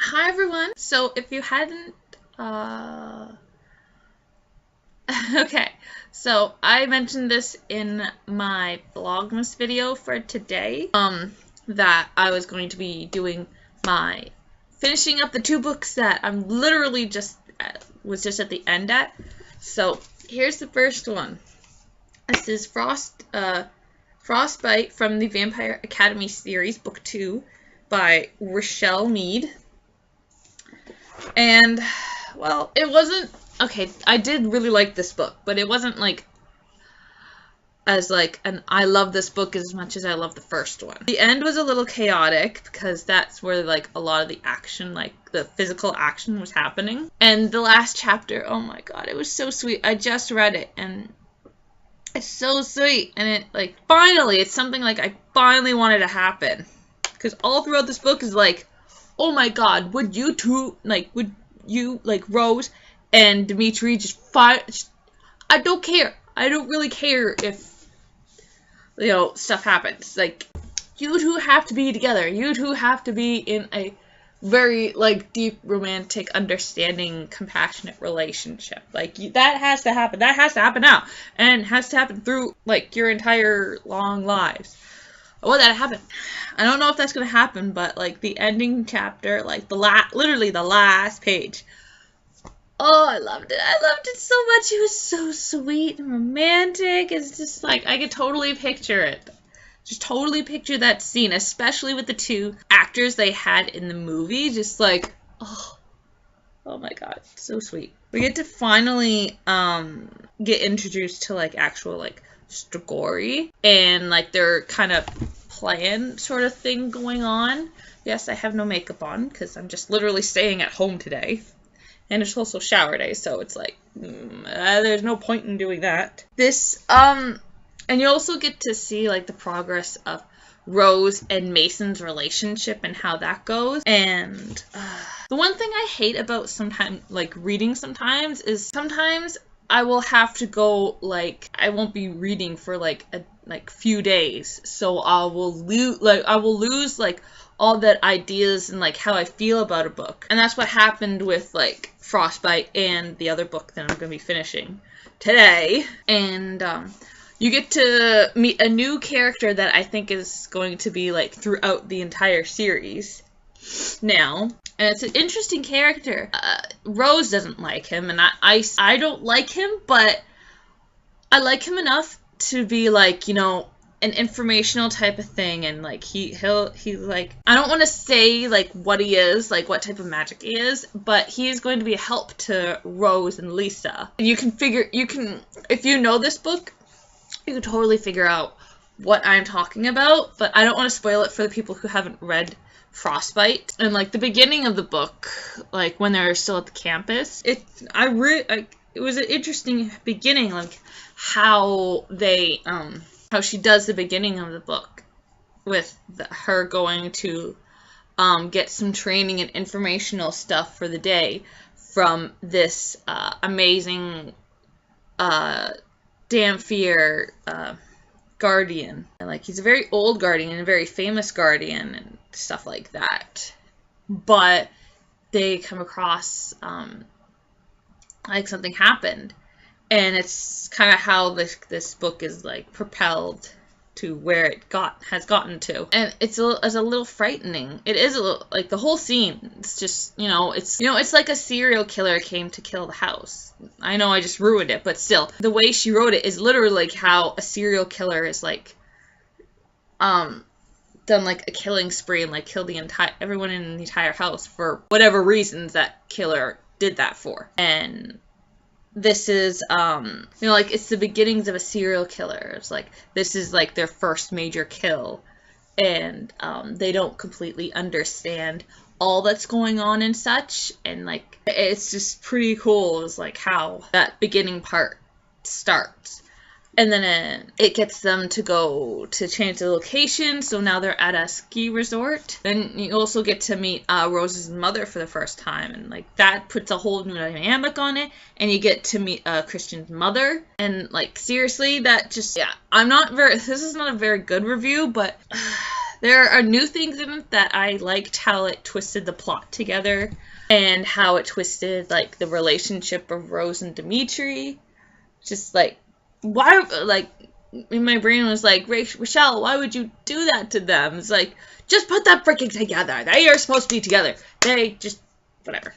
Hi everyone. So if you hadn't okay, so I mentioned this in my Vlogmas video for today, that I was going to be doing my finishing up the 2 books that I'm literally was just at the end at. So here's the first one. This is Frostbite from the Vampire Academy series, book 2 by Richelle Mead. And, well, it wasn't, okay, I did really like this book, but it wasn't I love this book as much as I love the first one. The end was a little chaotic because that's where, a lot of the action, the physical action was happening. And the last chapter, oh my god, it was so sweet. I just read it, and it's so sweet. And it, finally, it's something, I finally wanted to happen. Because all throughout this book is, oh my god, would you two, would you, Rose and Dimitri just fight? I don't care. I don't really care if, stuff happens. You two have to be together. You two have to be in a very, deep, romantic, understanding, compassionate relationship. That has to happen. That has to happen now. And it has to happen through, your entire long lives. I want that to happen. I don't know if that's gonna happen, but the ending chapter, literally the last page. Oh, I loved it. I loved it so much. It was so sweet and romantic. It's just I could totally picture it. Just totally picture that scene, especially with the 2 actors they had in the movie. Just oh my god, so sweet. We get to finally get introduced to actual Strigoi and their kind of plan sort of thing going on. Yes, I have no makeup on because I'm just literally staying at home today, and it's also shower day, so it's there's no point in doing that. This and you also get to see the progress of Rose and Mason's relationship and how that goes. And the one thing I hate about reading sometimes is sometimes I will have to go, I won't be reading for, a few days, so I will lose, all that ideas and, how I feel about a book. And that's what happened with, Frostbite and the other book that I'm going to be finishing today. And, you get to meet a new character that I think is going to be, throughout the entire series now. And it's an interesting character. Rose doesn't like him, and I don't like him, but I like him enough to be an informational type of thing, and he's I don't want to say what he is, what type of magic he is, but he is going to be a help to Rose and Lisa. And if you know this book, you can totally figure out what I'm talking about, but I don't want to spoil it for the people who haven't read Frostbite. And the beginning of the book, when they're still at the campus, it was an interesting beginning, how they how she does the beginning of the book with her going to get some training and informational stuff for the day from this amazing Dampier guardian. And he's a very old guardian and a very famous guardian and stuff like that. But they come across something happened, and it's kind of how this book is propelled to where it has gotten to. And it's a little frightening. It is a little, the whole scene, it's just, it's like a serial killer came to kill the house. I know I just ruined it, but still, the way she wrote it is literally how a serial killer is done a killing spree and killed everyone in the entire house for whatever reasons that killer did that for. And this is, it's the beginnings of a serial killer. It's this is their first major kill, and they don't completely understand all that's going on and such, and it's just pretty cool. It's how that beginning part starts. And then it gets them to go to change the location, so now they're at a ski resort. Then you also get to meet Rose's mother for the first time, and that puts a whole new dynamic on it. And you get to meet Christian's mother, and seriously, that just, yeah, this is not a very good review, but There are new things in it that I liked how it twisted the plot together and how it twisted like the relationship of Rose and Dimitri. Just like, why, like, in my brain was like, Richelle, why would you do that to them? It's like, just put them freaking together. They are supposed to be together. They just, whatever.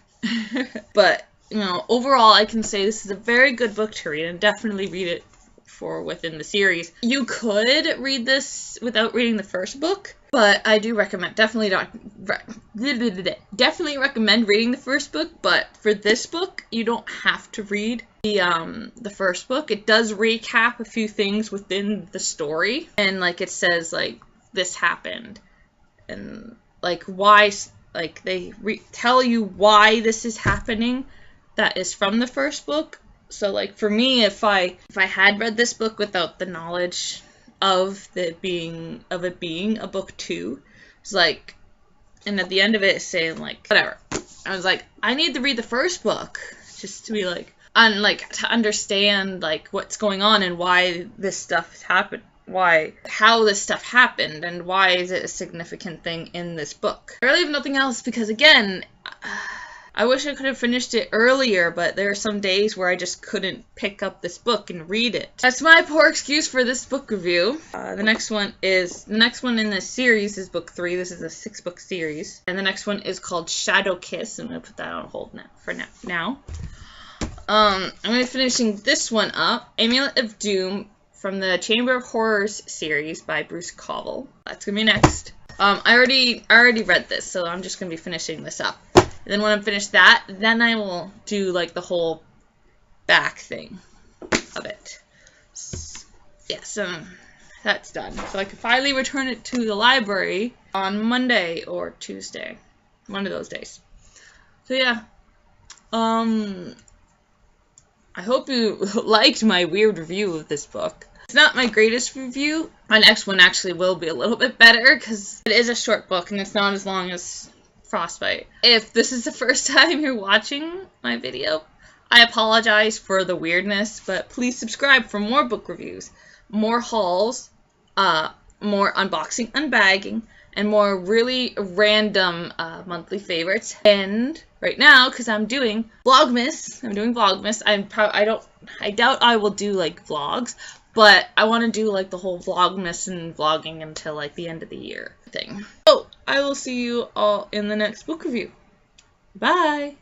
But, you know, overall, I can say this is a very good book to read, and definitely read it for within the series. You could read this without reading the first book, but I do recommend, definitely recommend reading the first book, but for this book, you don't have to read the first book. It does recap a few things within the story, and like it says like this happened and like why, like they tell you why this is happening that is from the first book. So like for me, if I had read this book without the knowledge of it being a book 2, it's like, and at the end of it it's saying like whatever, I was like, I need to read the first book just to be like, and like to understand like what's going on and why this stuff happened, how this stuff happened, and why is it a significant thing in this book. I really have nothing else because again, I wish I could have finished it earlier, but there are some days where I just couldn't pick up this book and read it. That's my poor excuse for this book review. The next one in this series is book 3. This is a 6-book series, and the next one is called Shadow Kiss. I'm gonna put that on hold now. I'm gonna be finishing this one up, Amulet of Doom, from the Chamber of Horrors series by Bruce Coville. That's gonna be next. I already read this, so I'm just gonna be finishing this up. And then when I'm finished that, then I will do like the whole back thing of it. Yeah, so that's done. So I can finally return it to the library on Monday or Tuesday. One of those days. So yeah. I hope you liked my weird review of this book. It's not my greatest review. My next one actually will be a little bit better because it is a short book and it's not as long as Frostbite. If this is the first time you're watching my video, I apologize for the weirdness, but please subscribe for more book reviews, more hauls, more unboxing, unbagging, and more really random monthly favorites. And right now, because I'm doing Vlogmas, I doubt I will do like vlogs, but I want to do like the whole Vlogmas and vlogging until like the end of the year thing. So I will see you all in the next book review. Bye!